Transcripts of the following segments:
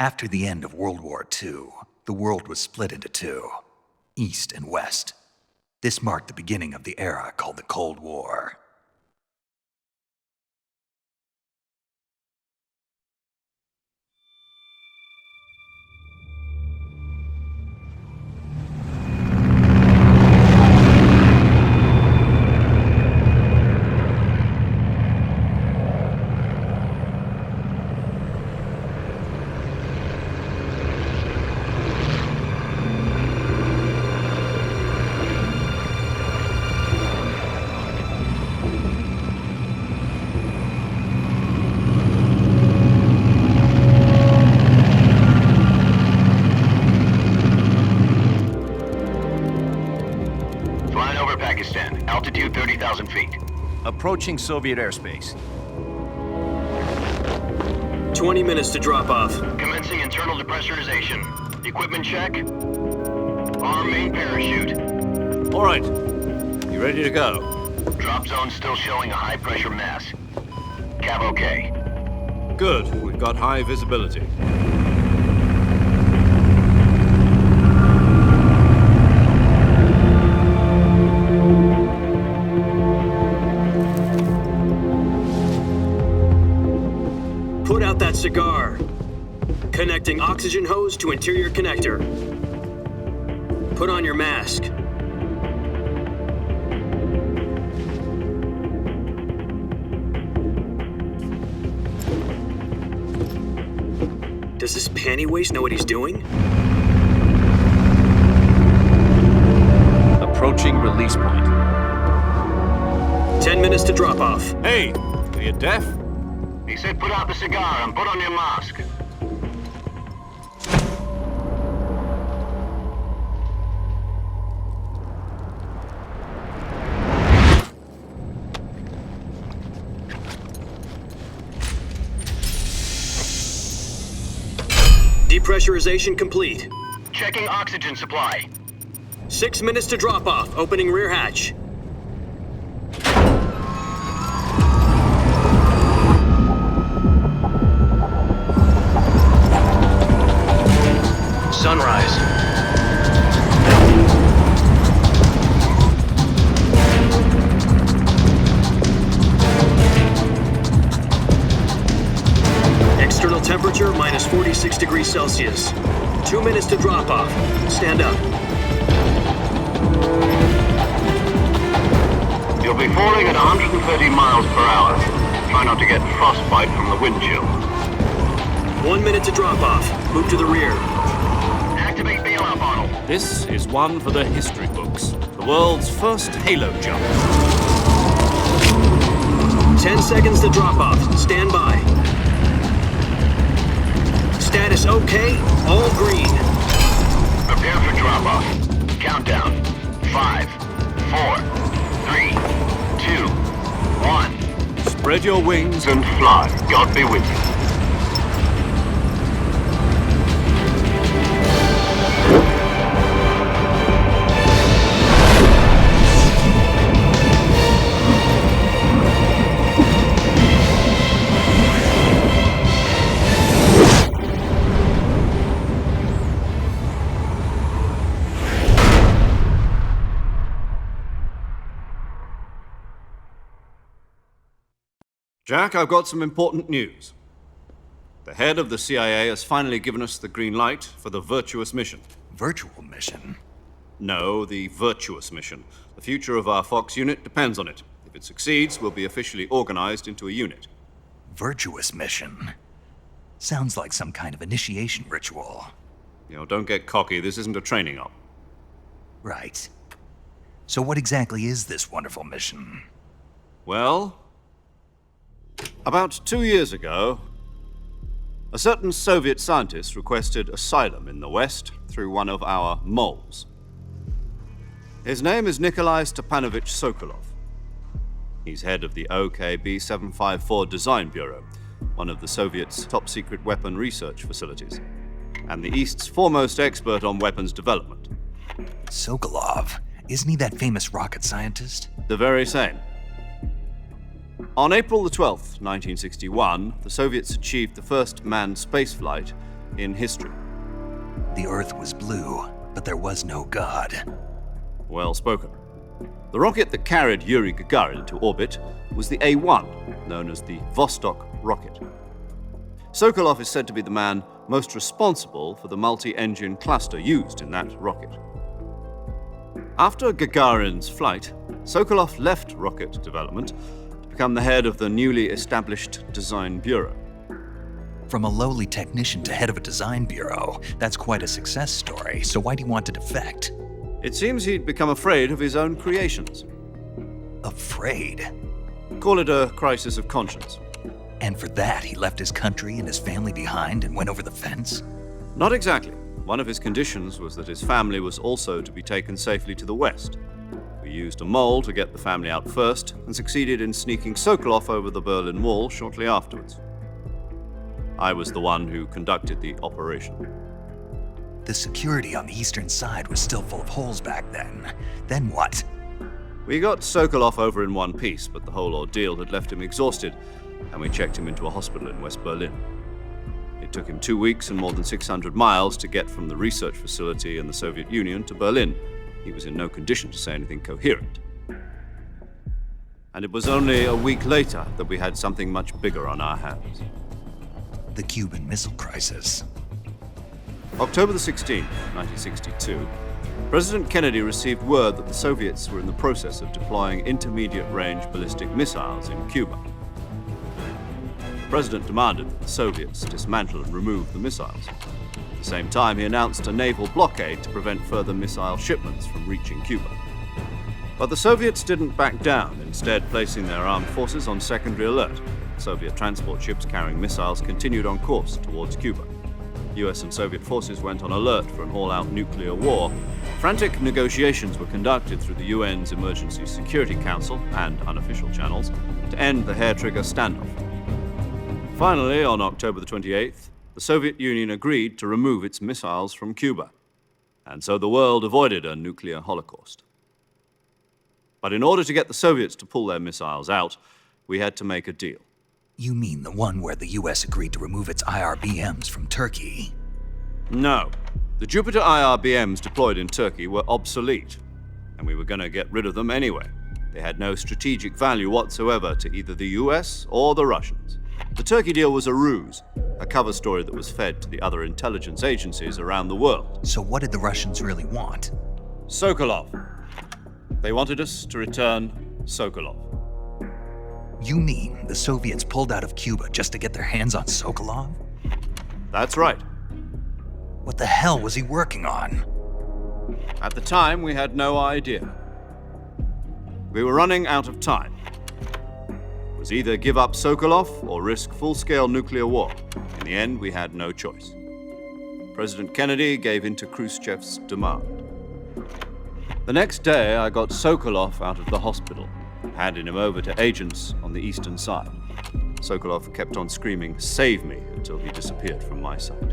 After the end of World War II, the world was split into two, East and West. This marked the beginning of the era called the Cold War. Altitude 30,000 feet. Approaching Soviet airspace. 20 minutes to drop off. Commencing internal depressurization. Equipment check. Arm main parachute. All right. You ready to go? Drop zone still showing a high pressure mass. Cav okay. Good. We've got high visibility. Put out that cigar. Connecting oxygen hose to interior connector. Put on your mask. Does this panty waste know what he's doing? Approaching release point. 10 minutes to drop off. Hey, are you deaf? He said put out the cigar and put on your mask. Depressurization complete. Checking oxygen supply. 6 minutes to drop off. Opening rear hatch. Sunrise. External temperature minus 46 degrees Celsius. 2 minutes to drop off. Stand up. You'll be falling at 130 miles per hour. Try not to get frostbite from the wind chill. 1 minute to drop off. Move to the rear. Activate bailout bottle. This is one for the history books. The world's first halo jump. 10 seconds to drop off. Stand by. Status okay. All green. Prepare for drop off. Countdown. 5, 4, 3, 2, 1. Spread your wings And fly. God be with you. Jack, I've got some important news. The head of the CIA has finally given us the green light for the virtuous mission. Virtual mission? No, the virtuous mission. The future of our Fox unit depends on it. If it succeeds, we'll be officially organized into a unit. Virtuous mission? Sounds like some kind of initiation ritual. Don't get cocky. This isn't a training op. Right. So what exactly is this wonderful mission? Well, about 2 years ago, a certain Soviet scientist requested asylum in the West through one of our moles. His name is Nikolai Stepanovich Sokolov. He's head of the OKB-754 Design Bureau, one of the Soviets' top-secret weapon research facilities, and the East's foremost expert on weapons development. Sokolov? Isn't he that famous rocket scientist? The very same. On April the 12th, 1961, the Soviets achieved the first manned spaceflight in history. The Earth was blue, but there was no God. Well spoken. The rocket that carried Yuri Gagarin into orbit was the A-1, known as the Vostok rocket. Sokolov is said to be the man most responsible for the multi-engine cluster used in that rocket. After Gagarin's flight, Sokolov left rocket development to become the head of the newly established Design Bureau. From a lowly technician to head of a design bureau, that's quite a success story, so why'd he want to defect? It seems he'd become afraid of his own creations. Afraid? Call it a crisis of conscience. And for that, he left his country and his family behind and went over the fence? Not exactly. One of his conditions was that his family was also to be taken safely to the west. We used a mole to get the family out first and succeeded in sneaking Sokolov over the Berlin Wall shortly afterwards. I was the one who conducted the operation. The security on the eastern side was still full of holes back then. Then what? We got Sokolov over in one piece, but the whole ordeal had left him exhausted, and we checked him into a hospital in West Berlin. It took him 2 weeks and more than 600 miles to get from the research facility in the Soviet Union to Berlin. He was in no condition to say anything coherent. And it was only a week later that we had something much bigger on our hands. The Cuban Missile Crisis. October the 16th, 1962, President Kennedy received word that the Soviets were in the process of deploying intermediate-range ballistic missiles in Cuba. The President demanded that the Soviets dismantle and remove the missiles. At the same time, he announced a naval blockade to prevent further missile shipments from reaching Cuba. But the Soviets didn't back down, instead placing their armed forces on secondary alert. Soviet transport ships carrying missiles continued on course towards Cuba. US and Soviet forces went on alert for an all-out nuclear war. Frantic negotiations were conducted through the UN's Emergency Security Council and unofficial channels to end the hair-trigger standoff. Finally, on October the 28th, the Soviet Union agreed to remove its missiles from Cuba, and so the world avoided a nuclear holocaust. But in order to get the Soviets to pull their missiles out, we had to make a deal. You mean the one where the US agreed to remove its IRBMs from Turkey? No. The Jupiter IRBMs deployed in Turkey were obsolete, and we were going to get rid of them anyway. They had no strategic value whatsoever to either the US or the Russians. The Turkey deal was a ruse, a cover story that was fed to the other intelligence agencies around the world. So what did the Russians really want? Sokolov. They wanted us to return Sokolov. You mean the Soviets pulled out of Cuba just to get their hands on Sokolov? That's right. What the hell was he working on? At the time, we had no idea. We were running out of time. It was either give up Sokolov or risk full-scale nuclear war. In the end, we had no choice. President Kennedy gave in to Khrushchev's demand. The next day, I got Sokolov out of the hospital, handing him over to agents on the eastern side. Sokolov kept on screaming, "Save me," until he disappeared from my sight.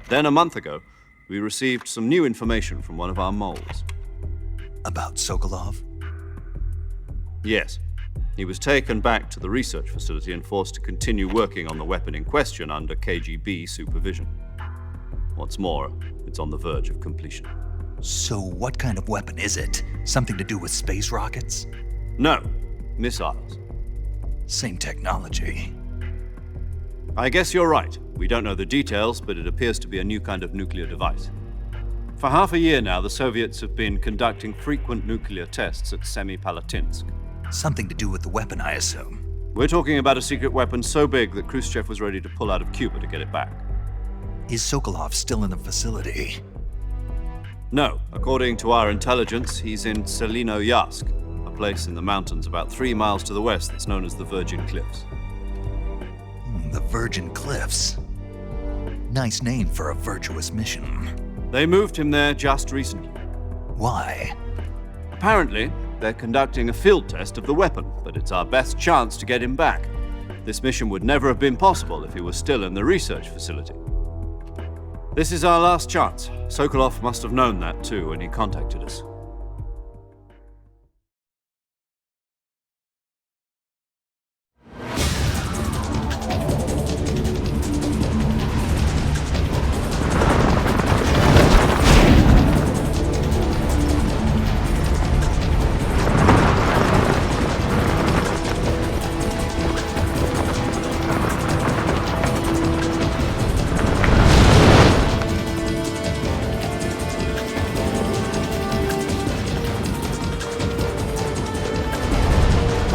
Then a month ago, we received some new information from one of our moles. About Sokolov? Yes. He was taken back to the research facility and forced to continue working on the weapon in question under KGB supervision. What's more, it's on the verge of completion. So what kind of weapon is it? Something to do with space rockets? No, missiles. Same technology. I guess you're right. We don't know the details, but it appears to be a new kind of nuclear device. For half a year now, the Soviets have been conducting frequent nuclear tests at Semipalatinsk. Something to do with the weapon, I assume. We're talking about a secret weapon so big that Khrushchev was ready to pull out of Cuba to get it back. Is Sokolov still in the facility? No. According to our intelligence, he's in Selinoyarsk, a place in the mountains about 3 miles to the west that's known as the Virgin Cliffs. The Virgin Cliffs. Nice name for a virtuous mission. They moved him there just recently. Why? Apparently, they're conducting a field test of the weapon, but it's our best chance to get him back. This mission would never have been possible if he was still in the research facility. This is our last chance. Sokolov must have known that too when he contacted us.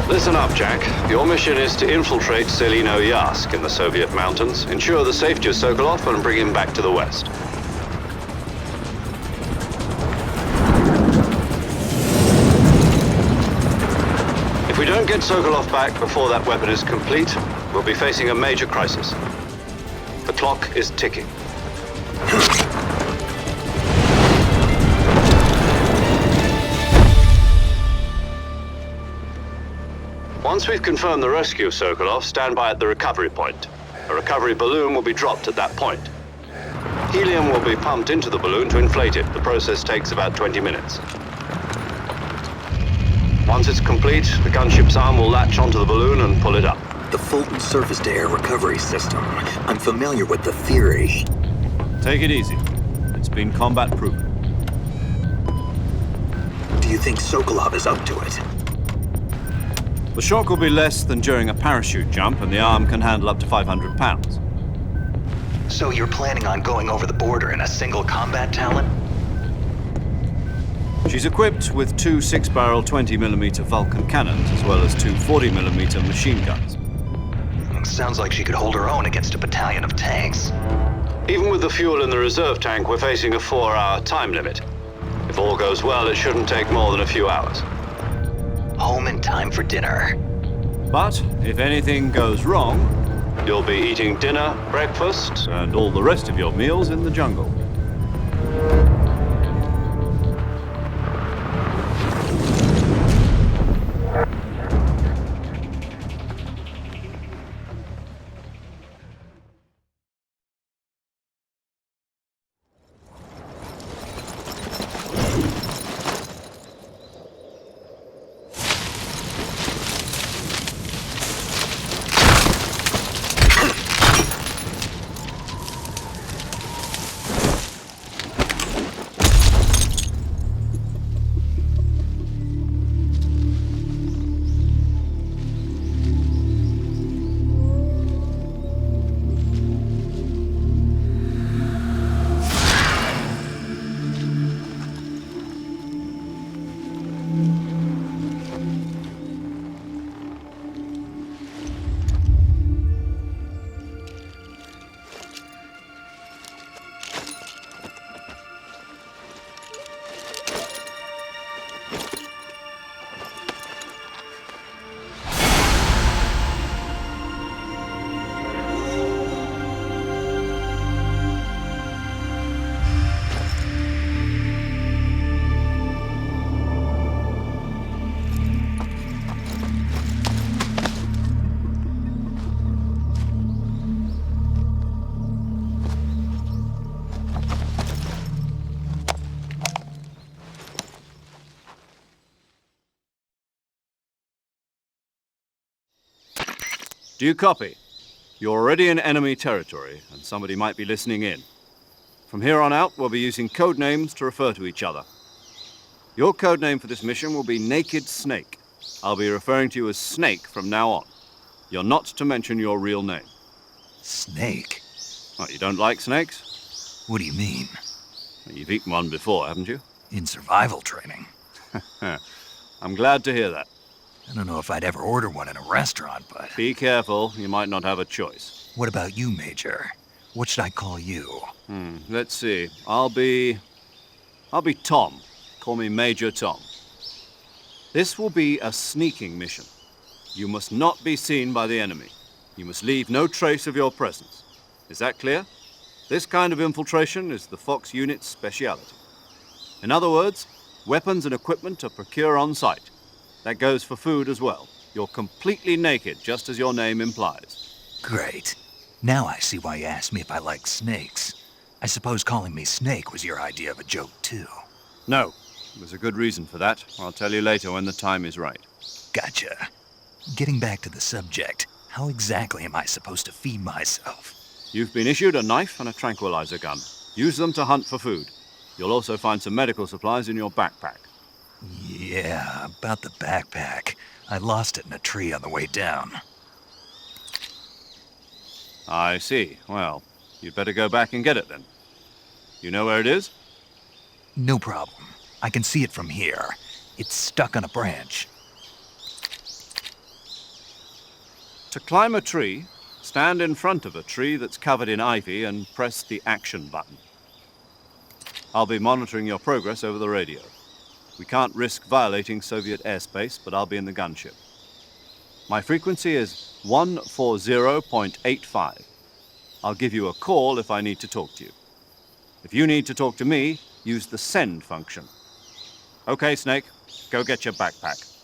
Listen up, Jack. Your mission is to infiltrate Selino Yask in the Soviet mountains, ensure the safety of Sokolov, and bring him back to the West. If we don't get Sokolov back before that weapon is complete, we'll be facing a major crisis. The clock is ticking. Once we've confirmed the rescue of Sokolov, stand by at the recovery point. A recovery balloon will be dropped at that point. Helium will be pumped into the balloon to inflate it. The process takes about 20 minutes. Once it's complete, the gunship's arm will latch onto the balloon and pull it up. The Fulton surface-to-air recovery system. I'm familiar with the theory. Take it easy. It's been combat-proven. Do you think Sokolov is up to it? The shock will be less than during a parachute jump, and the arm can handle up to 500 pounds. So you're planning on going over the border in a single combat Talon? She's equipped with two 6-barrel 20mm Vulcan cannons, as well as two 40mm machine guns. Sounds like she could hold her own against a battalion of tanks. Even with the fuel in the reserve tank, we're facing a 4-hour time limit. If all goes well, it shouldn't take more than a few hours. Home in time for dinner. But if anything goes wrong, you'll be eating dinner, breakfast, and all the rest of your meals in the jungle. Do you copy? You're already in enemy territory, and somebody might be listening in. From here on out, we'll be using code names to refer to each other. Your code name for this mission will be Naked Snake. I'll be referring to you as Snake from now on. You're not to mention your real name. Snake? What, you don't like snakes? What do you mean? You've eaten one before, haven't you? In survival training. I'm glad to hear that. I don't know if I'd ever order one in a restaurant, but... Be careful, you might not have a choice. What about you, Major? What should I call you? Let's see. I'll be Tom. Call me Major Tom. This will be a sneaking mission. You must not be seen by the enemy. You must leave no trace of your presence. Is that clear? This kind of infiltration is the Fox unit's speciality. In other words, weapons and equipment are procured on site. That goes for food as well. You're completely naked, just as your name implies. Great. Now I see why you asked me if I like snakes. I suppose calling me Snake was your idea of a joke, too. No. There's a good reason for that. I'll tell you later when the time is right. Gotcha. Getting back to the subject, how exactly am I supposed to feed myself? You've been issued a knife and a tranquilizer gun. Use them to hunt for food. You'll also find some medical supplies in your backpack. Yeah, about the backpack. I lost it in a tree on the way down. I see. Well, you'd better go back and get it then. You know where it is? No problem. I can see it from here. It's stuck on a branch. To climb a tree, stand in front of a tree that's covered in ivy and press the action button. I'll be monitoring your progress over the radio. We can't risk violating Soviet airspace, but I'll be in the gunship. My frequency is 140.85. I'll give you a call if I need to talk to you. If you need to talk to me, use the send function. Okay, Snake, go get your backpack.